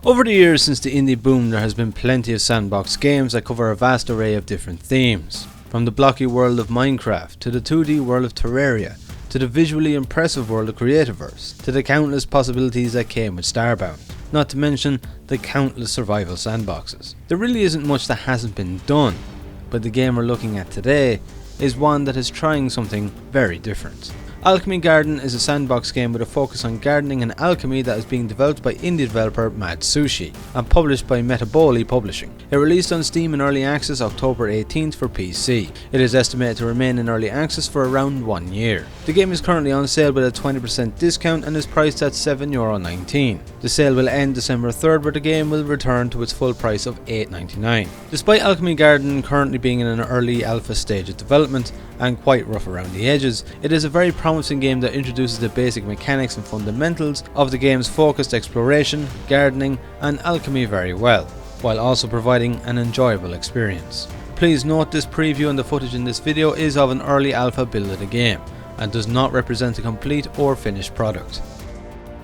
Over the years since the indie boom, there has been plenty of sandbox games that cover a vast array of different themes. From the blocky world of Minecraft, to the 2D world of Terraria, to the visually impressive world of Creativerse, to the countless possibilities that came with Starbound, not to mention the countless survival sandboxes. There really isn't much that hasn't been done, but the game we're looking at today is one that is trying something very different. Alchemy Garden is a sandbox game with a focus on gardening and alchemy that is being developed by indie developer Sushi and published by Metaboli Publishing. It released on Steam in Early Access October 18th for PC. It is estimated to remain in Early Access for around 1 year. The game is currently on sale with a 20% discount and is priced at €7.19. The sale will end December 3rd, where the game will return to its full price of $8.99. Despite Alchemy Garden currently being in an early alpha stage of development and quite rough around the edges, it is a very promising game that introduces the basic mechanics and fundamentals of the game's focused exploration, gardening and alchemy very well, while also providing an enjoyable experience. Please note this preview and the footage in this video is of an early alpha build of the game and does not represent a complete or finished product.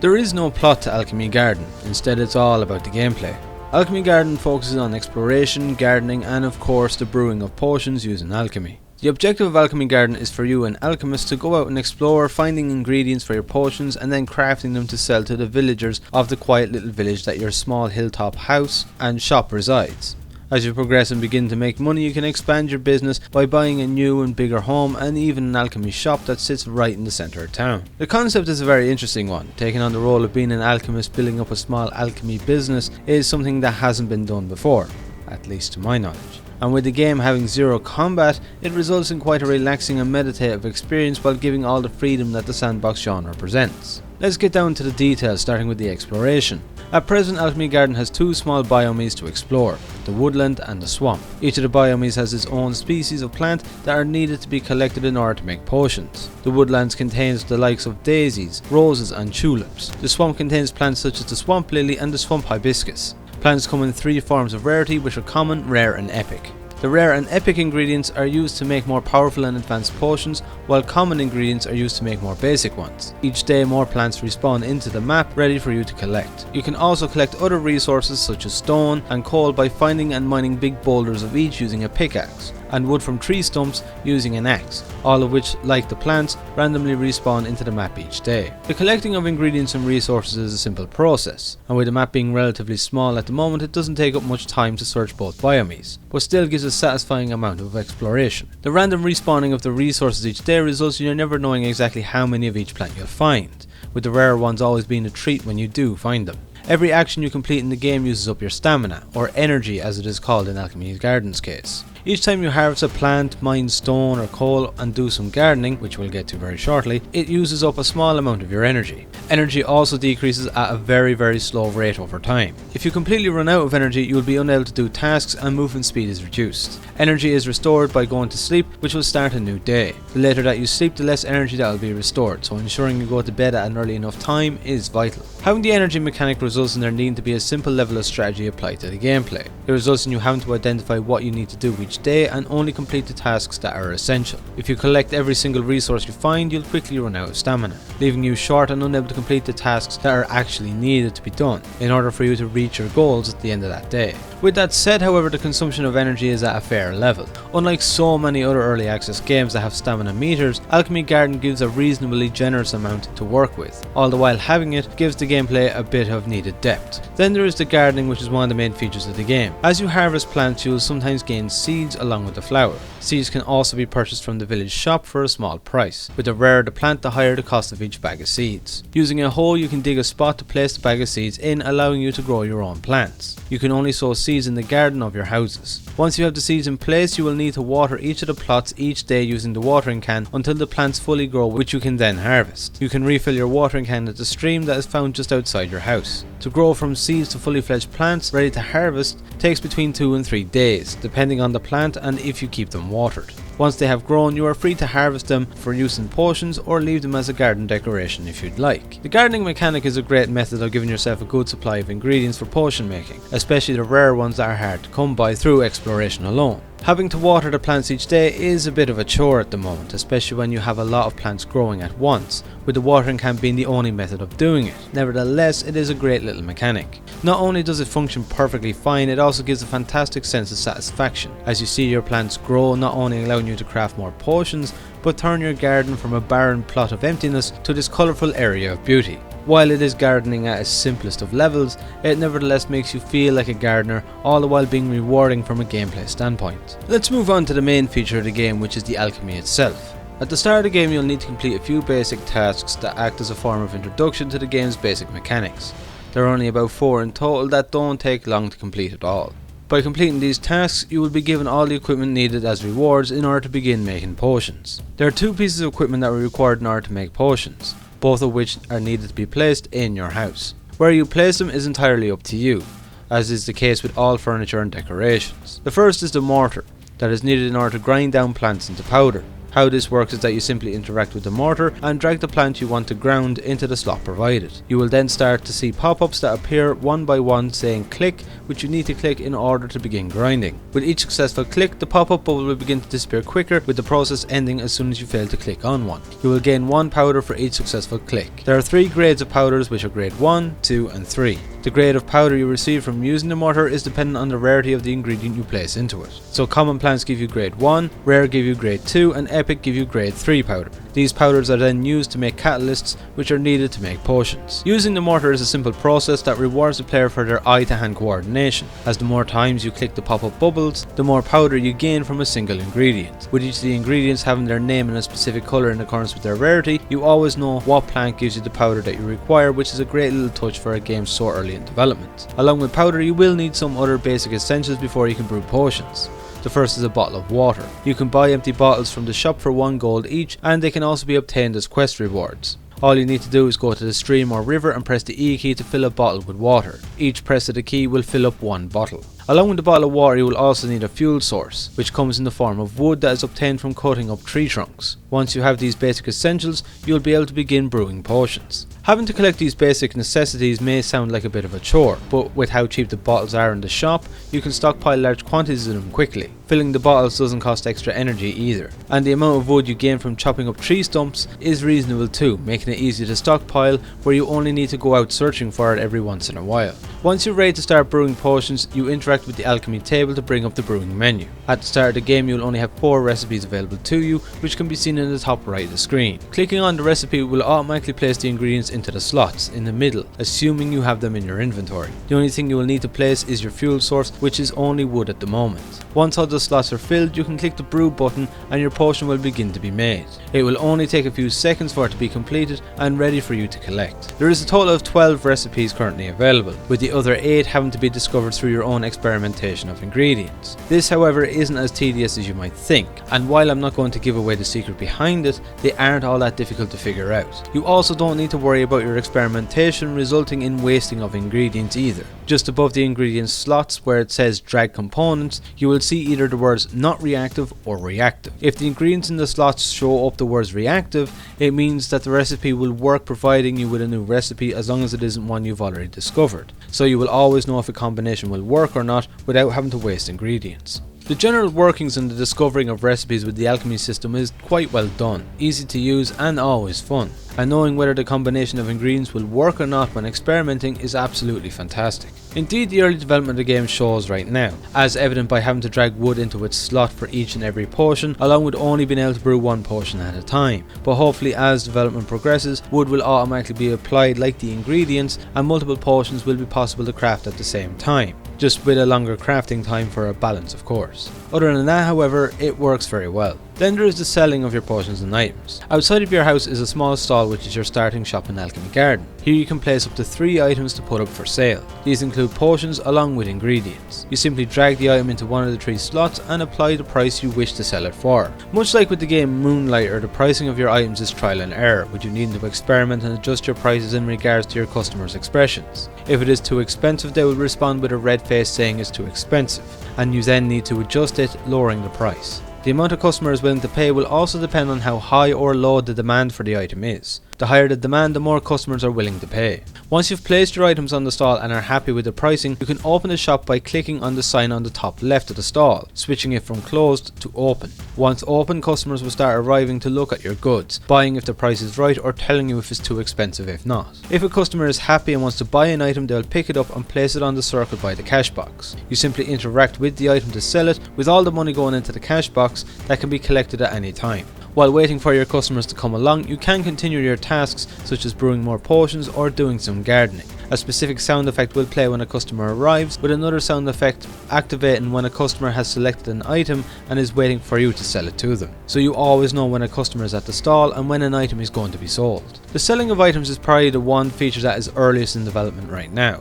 There is no plot to Alchemy Garden, instead it's all about the gameplay. Alchemy Garden focuses on exploration, gardening and of course the brewing of potions using alchemy. The objective of Alchemy Garden is for you, an alchemist, to go out and explore, finding ingredients for your potions and then crafting them to sell to the villagers of the quiet little village that your small hilltop house and shop resides. As you progress and begin to make money, you can expand your business by buying a new and bigger home and even an alchemy shop that sits right in the centre of town. The concept is a very interesting one. Taking on the role of being an alchemist, building up a small alchemy business, is something that hasn't been done before, at least to my knowledge. And with the game having zero combat, it results in quite a relaxing and meditative experience while giving all the freedom that the sandbox genre presents. Let's get down to the details, starting with the exploration. At present, Alchemy Garden has two small biomes to explore, the woodland and the swamp. Each of the biomes has its own species of plant that are needed to be collected in order to make potions. The woodlands contains the likes of daisies, roses and tulips. The swamp contains plants such as the swamp lily and the swamp hibiscus. Plants come in three forms of rarity, which are common, rare and epic. The rare and epic ingredients are used to make more powerful and advanced potions, while common ingredients are used to make more basic ones. Each day more plants respawn into the map ready for you to collect. You can also collect other resources such as stone and coal by finding and mining big boulders of each using a pickaxe, and wood from tree stumps using an axe, all of which, like the plants, randomly respawn into the map each day. The collecting of ingredients and resources is a simple process, and with the map being relatively small at the moment, it doesn't take up much time to search both biomes, but still gives a satisfying amount of exploration. The random respawning of the resources each day results in you never knowing exactly how many of each plant you'll find, with the rare ones always being a treat when you do find them. Every action you complete in the game uses up your stamina, or energy as it is called in Alchemy Garden's case. Each time you harvest a plant, mine stone or coal and do some gardening, which we'll get to very shortly, it uses up a small amount of your energy. Energy also decreases at a very slow rate over time. If you completely run out of energy, you will be unable to do tasks and movement speed is reduced. Energy is restored by going to sleep, which will start a new day. The later that you sleep, the less energy that will be restored, so ensuring you go to bed at an early enough time is vital. Having the energy mechanic results in there needing to be a simple level of strategy applied to the gameplay. It results in you having to identify what you need to do each day and only complete the tasks that are essential. If you collect every single resource you find, you'll quickly run out of stamina, leaving you short and unable to complete the tasks that are actually needed to be done in order for you to reach your goals at the end of that day. With that said, however, the consumption of energy is at a fair level. Unlike so many other early access games that have stamina meters, Alchemy Garden gives a reasonably generous amount to work with, all the while having it gives the gameplay a bit of needed depth. Then there is the gardening, which is one of the main features of the game. As you harvest plants, you will sometimes gain seeds along with the flower. Seeds can also be purchased from the village shop for a small price. With the rarer the plant, the higher the cost of each bag of seeds. Using a hoe, you can dig a spot to place the bag of seeds in, allowing you to grow your own plants. You can only sow seeds in the garden of your houses. Once you have the seeds in place, you will need to water each of the plots each day using the watering can until the plants fully grow, which you can then harvest. You can refill your watering can at the stream that is found just outside your house. To grow from seeds to fully fledged plants ready to harvest takes between 2 and 3 days, depending on the plant and if you keep them watered. Once they have grown, you are free to harvest them for use in potions or leave them as a garden decoration if you'd like. The gardening mechanic is a great method of giving yourself a good supply of ingredients for potion making, especially the rare ones that are hard to come by through exploration alone. Having to water the plants each day is a bit of a chore at the moment, especially when you have a lot of plants growing at once, with the watering can being the only method of doing it. Nevertheless, it is a great little mechanic. Not only does it function perfectly fine, it also gives a fantastic sense of satisfaction, as you see your plants grow, not only allowing you to craft more potions, but turn your garden from a barren plot of emptiness to this colourful area of beauty. While it is gardening at its simplest of levels, it nevertheless makes you feel like a gardener, all the while being rewarding from a gameplay standpoint. Let's move on to the main feature of the game, which is the alchemy itself. At the start of the game, you'll need to complete a few basic tasks that act as a form of introduction to the game's basic mechanics. There are only about 4 in total that don't take long to complete at all. By completing these tasks, you will be given all the equipment needed as rewards in order to begin making potions. There are 2 pieces of equipment that are required in order to make potions, both of which are needed to be placed in your house. Where you place them is entirely up to you, as is the case with all furniture and decorations. The first is the mortar, that is needed in order to grind down plants into powder. How this works is that you simply interact with the mortar and drag the plant you want to ground into the slot provided. You will then start to see pop-ups that appear one by one saying click, which you need to click in order to begin grinding. With each successful click, the pop-up bubble will begin to disappear quicker, with the process ending as soon as you fail to click on one. You will gain 1 powder for each successful click. There are 3 grades of powders, which are grade 1, 2 and 3. The grade of powder you receive from using the mortar is dependent on the rarity of the ingredient you place into it. So common plants give you grade 1, rare give you grade 2 and epic give you grade 3 powder. These powders are then used to make catalysts, which are needed to make potions. Using the mortar is a simple process that rewards the player for their eye-to-hand coordination, as the more times you click the pop-up bubbles, the more powder you gain from a single ingredient. With each of the ingredients having their name in a specific colour in accordance with their rarity, you always know what plant gives you the powder that you require, which is a great little touch for a game so early in development. Along with powder, you will need some other basic essentials before you can brew potions. The first is a bottle of water. You can buy empty bottles from the shop for 1 gold each, and they can also be obtained as quest rewards. All you need to do is go to the stream or river and press the E key to fill a bottle with water. Each press of the key will fill up 1 bottle. Along with the bottle of water, you will also need a fuel source, which comes in the form of wood that is obtained from cutting up tree trunks. Once you have these basic essentials, you will be able to begin brewing potions. Having to collect these basic necessities may sound like a bit of a chore, but with how cheap the bottles are in the shop, you can stockpile large quantities of them quickly. Filling the bottles doesn't cost extra energy either, and the amount of wood you gain from chopping up tree stumps is reasonable too, making it easy to stockpile, where you only need to go out searching for it every once in a while. Once you're ready to start brewing potions, you interact with the alchemy table to bring up the brewing menu. At the start of the game, you'll only have 4 recipes available to you, which can be seen in the top right of the screen. Clicking on the recipe will automatically place the ingredients into the slots in the middle, assuming you have them in your inventory. The only thing you will need to place is your fuel source, which is only wood at the moment. Once all the slots are filled, you can click the brew button and your potion will begin to be made. It will only take a few seconds for it to be completed and ready for you to collect. There is a total of 12 recipes currently available, with the other 8 having to be discovered through your own experimentation of ingredients. This, however, isn't as tedious as you might think, and while I'm not going to give away the secret behind it, they aren't all that difficult to figure out. You also don't need to worry about your experimentation resulting in wasting of ingredients either. Just above the ingredients slots where it says drag components, you will see either the words not reactive or reactive. If the ingredients in the slots show up the words reactive, it means that the recipe will work providing you with a new recipe as long as it isn't one you've already discovered. So you will always know if a combination will work or not without having to waste ingredients. The general workings and the discovering of recipes with the alchemy system is quite well done, easy to use and always fun, and knowing whether the combination of ingredients will work or not when experimenting is absolutely fantastic. Indeed, the early development of the game shows right now, as evident by having to drag wood into its slot for each and every potion, along with only being able to brew 1 potion at a time. But hopefully as development progresses, wood will automatically be applied like the ingredients and multiple potions will be possible to craft at the same time, just with a longer crafting time for a balance of course. Other than that, however, it works very well. Then there is the selling of your potions and items. Outside of your house is a small stall which is your starting shop in Alchemy Garden. Here you can place up to 3 items to put up for sale. These include potions along with ingredients. You simply drag the item into one of the 3 slots and apply the price you wish to sell it for. Much like with the game Moonlighter, the pricing of your items is trial and error, with you needing to experiment and adjust your prices in regards to your customers' expressions. If it is too expensive, they will respond with a red face saying it's too expensive, and you then need to adjust it, lowering the price. The amount a customer is willing to pay will also depend on how high or low the demand for the item is. The higher the demand, the more customers are willing to pay. Once you've placed your items on the stall and are happy with the pricing, you can open the shop by clicking on the sign on the top left of the stall, switching it from closed to open. Once open, customers will start arriving to look at your goods, buying if the price is right or telling you if it's too expensive if not. If a customer is happy and wants to buy an item, they'll pick it up and place it on the circle by the cash box. You simply interact with the item to sell it, with all the money going into the cash box that can be collected at any time. While waiting for your customers to come along, you can continue your tasks such as brewing more potions or doing some gardening. A specific sound effect will play when a customer arrives, with another sound effect activating when a customer has selected an item and is waiting for you to sell it to them. So you always know when a customer is at the stall and when an item is going to be sold. The selling of items is probably the one feature that is earliest in development right now.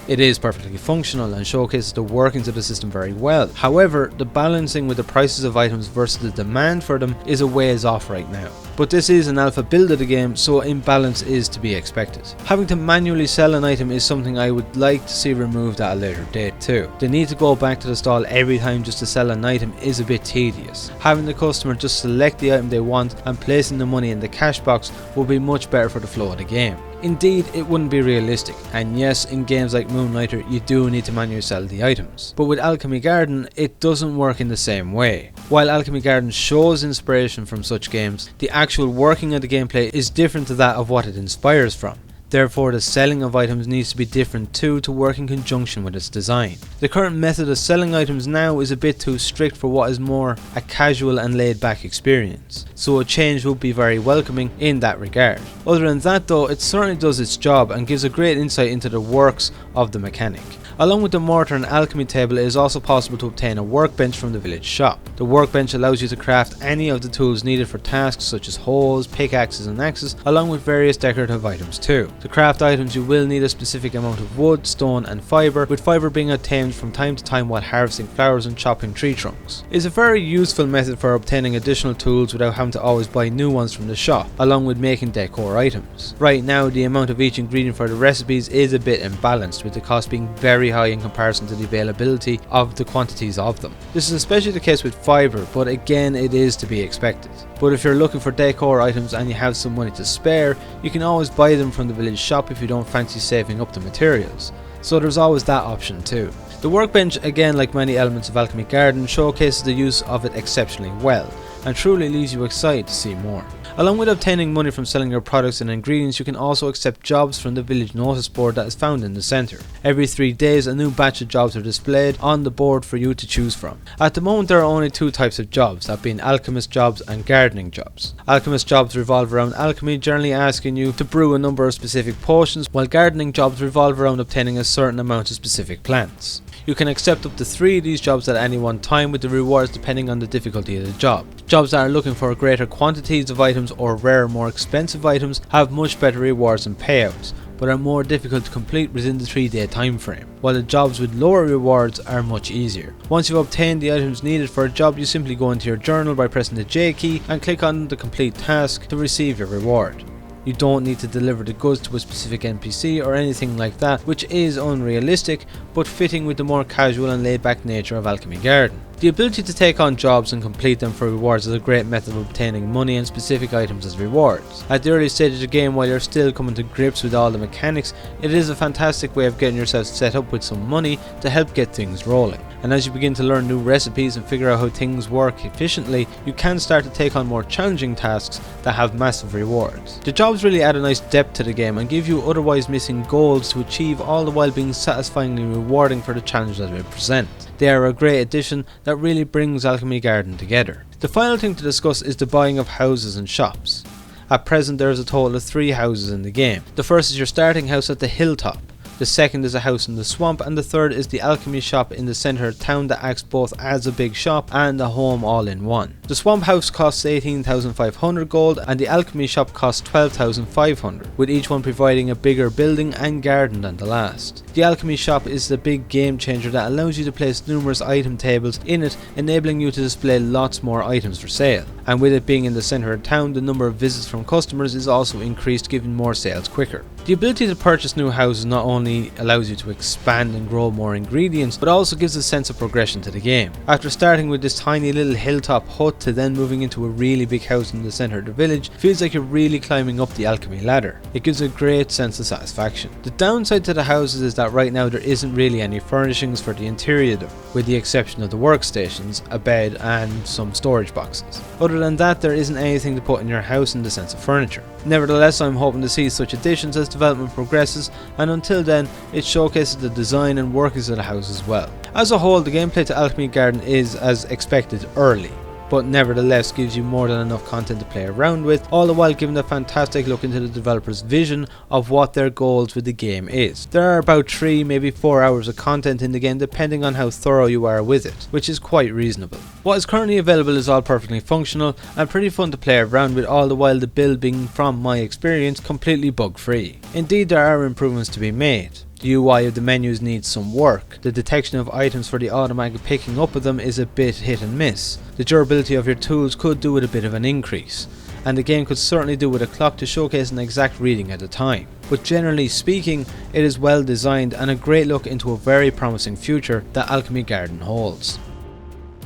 It is perfectly functional and showcases the workings of the system very well. However, the balancing with the prices of items versus the demand for them is a ways off right now. But this is an alpha build of the game, so imbalance is to be expected. Having to manually sell an item is something I would like to see removed at a later date too. The need to go back to the stall every time just to sell an item is a bit tedious. Having the customer just select the item they want and placing the money in the cash box would be much better for the flow of the game. Indeed, it wouldn't be realistic, and yes, in games like Moonlighter you do need to manually sell the items. But with Alchemy Garden, it doesn't work in the same way. While Alchemy Garden shows inspiration from such games, the actual working of the gameplay is different to that of what it inspires from. Therefore, the selling of items needs to be different too to work in conjunction with its design. The current method of selling items now is a bit too strict for what is more a casual and laid back experience, so a change would be very welcoming in that regard. Other than that though, it certainly does its job and gives a great insight into the works of the mechanic. Along with the mortar and alchemy table, it is also possible to obtain a workbench from the village shop. The workbench allows you to craft any of the tools needed for tasks such as hoes, pickaxes and axes, along with various decorative items too. To craft items you will need a specific amount of wood, stone and fibre, with fibre being obtained from time to time while harvesting flowers and chopping tree trunks. It is a very useful method for obtaining additional tools without having to always buy new ones from the shop, along with making decor items. Right now the amount of each ingredient for the recipes is a bit imbalanced, with the cost being very high in comparison to the availability of the quantities of them. This is especially the case with fibre, but again it is to be expected. But if you're looking for decor items and you have some money to spare, you can always buy them from the village shop if you don't fancy saving up the materials. So there's always that option too. The workbench, again like many elements of Alchemy Garden, showcases the use of it exceptionally well, and truly leaves you excited to see more. Along with obtaining money from selling your products and ingredients, you can also accept jobs from the village notice board that is found in the centre. Every 3 days a new batch of jobs are displayed on the board for you to choose from. At the moment there are only 2 types of jobs, that being alchemist jobs and gardening jobs. Alchemist jobs revolve around alchemy, generally asking you to brew a number of specific potions, while gardening jobs revolve around obtaining a certain amount of specific plants. You can accept up to 3 of these jobs at any one time, with the rewards depending on the difficulty of the job. Jobs that are looking for greater quantities of items or rare, more expensive items have much better rewards and payouts, but are more difficult to complete within the 3-day time frame, while the jobs with lower rewards are much easier. Once you've obtained the items needed for a job, you simply go into your journal by pressing the J key and click on the complete task to receive your reward. You don't need to deliver the goods to a specific NPC or anything like that, which is unrealistic, but fitting with the more casual and laid back nature of Alchemy Garden. The ability to take on jobs and complete them for rewards is a great method of obtaining money and specific items as rewards. At the early stage of the game, while you're still coming to grips with all the mechanics, it is a fantastic way of getting yourself set up with some money to help get things rolling. And as you begin to learn new recipes and figure out how things work efficiently, you can start to take on more challenging tasks that have massive rewards. The jobs really add a nice depth to the game and give you otherwise missing goals to achieve, all the while being satisfyingly rewarding for the challenge that they present. They are a great addition that really brings Alchemy Garden together. The final thing to discuss is the buying of houses and shops. At present there is a total of 3 houses in the game. The first is your starting house at the hilltop. The second is a house in the swamp, and the third is the alchemy shop in the centre of town that acts both as a big shop and a home all in one. The swamp house costs 18,500 gold and the alchemy shop costs 12,500, with each one providing a bigger building and garden than the last. The alchemy shop is the big game changer that allows you to place numerous item tables in it, enabling you to display lots more items for sale. And with it being in the centre of town, the number of visits from customers is also increased, giving more sales quicker. The ability to purchase new houses not only allows you to expand and grow more ingredients, but also gives a sense of progression to the game. After starting with this tiny little hilltop hut, hut to then moving into a really big house in the centre of the village feels like you're really climbing up the alchemy ladder. It gives a great sense of satisfaction. The downside to the houses is that right now there isn't really any furnishings for the interior of them, with the exception of the workstations, a bed and some storage boxes. Other than that, there isn't anything to put in your house in the sense of furniture. Nevertheless, I'm hoping to see such additions as development progresses, and until then, it showcases the design and workings of the house as well. As a whole, the gameplay to Alchemy Garden is, as expected, early, but nevertheless gives you more than enough content to play around with, all the while giving a fantastic look into the developer's vision of what their goals with the game is. There are about 3, maybe 4 hours of content in the game depending on how thorough you are with it, which is quite reasonable. What is currently available is all perfectly functional and pretty fun to play around with, all the while the build being, from my experience, completely bug free. Indeed, there are improvements to be made. The UI of the menus needs some work. The detection of items for the automatic picking up of them is a bit hit and miss. The durability of your tools could do with a bit of an increase, and the game could certainly do with a clock to showcase an exact reading at a time. But generally speaking, it is well designed and a great look into a very promising future that Alchemy Garden holds.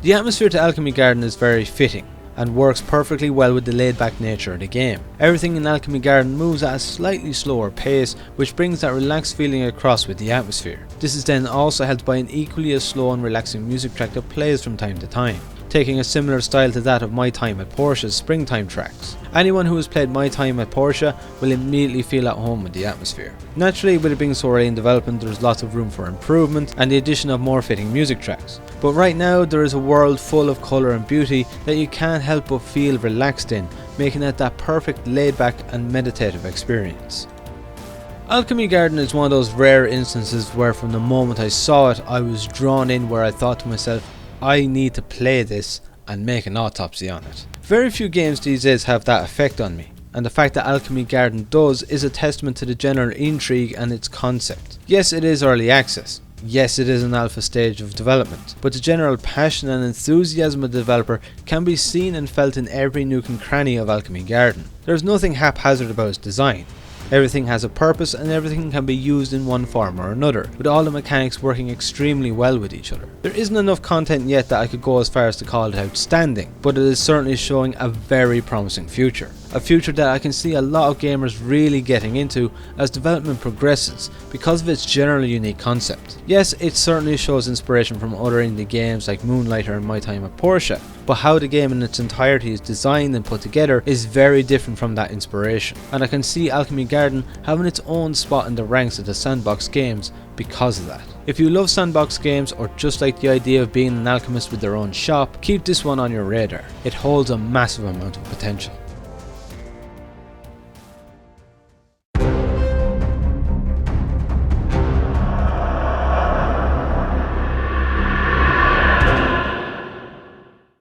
The atmosphere to Alchemy Garden is very fitting and works perfectly well with the laid-back nature of the game. Everything in Alchemy Garden moves at a slightly slower pace, which brings that relaxed feeling across with the atmosphere. This is then also helped by an equally as slow and relaxing music track that plays from time to time, taking a similar style to that of My Time at Porsche's springtime tracks. Anyone who has played My Time at Porsche will immediately feel at home with the atmosphere. Naturally, with it being so early in development, there's lots of room for improvement and the addition of more fitting music tracks. But right now, there is a world full of colour and beauty that you can't help but feel relaxed in, making it that perfect laid-back and meditative experience. Alchemy Garden is one of those rare instances where from the moment I saw it, I was drawn in, where I thought to myself, I need to play this and make an autopsy on it. Very few games these days have that effect on me, and the fact that Alchemy Garden does is a testament to the general intrigue and its concept. Yes, it is early access. Yes, it is an alpha stage of development, but the general passion and enthusiasm of the developer can be seen and felt in every nook and cranny of Alchemy Garden. There is nothing haphazard about its design. Everything has a purpose and everything can be used in one form or another, with all the mechanics working extremely well with each other. There isn't enough content yet that I could go as far as to call it outstanding, but it is certainly showing a very promising future. A future that I can see a lot of gamers really getting into as development progresses because of its generally unique concept. Yes, it certainly shows inspiration from other indie games like Moonlighter and My Time at Porsche, but how the game in its entirety is designed and put together is very different from that inspiration, and I can see Alchemy Garden having its own spot in the ranks of the sandbox games because of that. If you love sandbox games or just like the idea of being an alchemist with their own shop, keep this one on your radar. It holds a massive amount of potential.